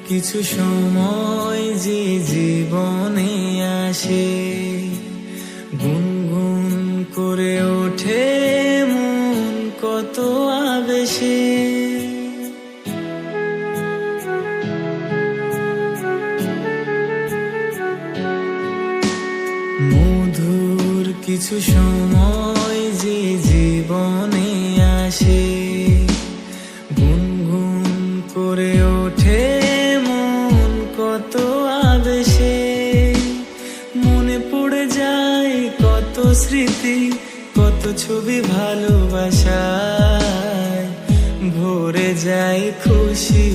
কিছু সময় যে জীবনে আসে, গুনগুন করে ওঠে মন কত আবেশে। মধুর কিছু সময় যে জীবনে আসে, গুনগুন করে ওঠে মন কত আবেশে। মনে পড়ে যায় কত স্মৃতি, কত ছবি ভালোবাসায়, ভরে যায় খুশি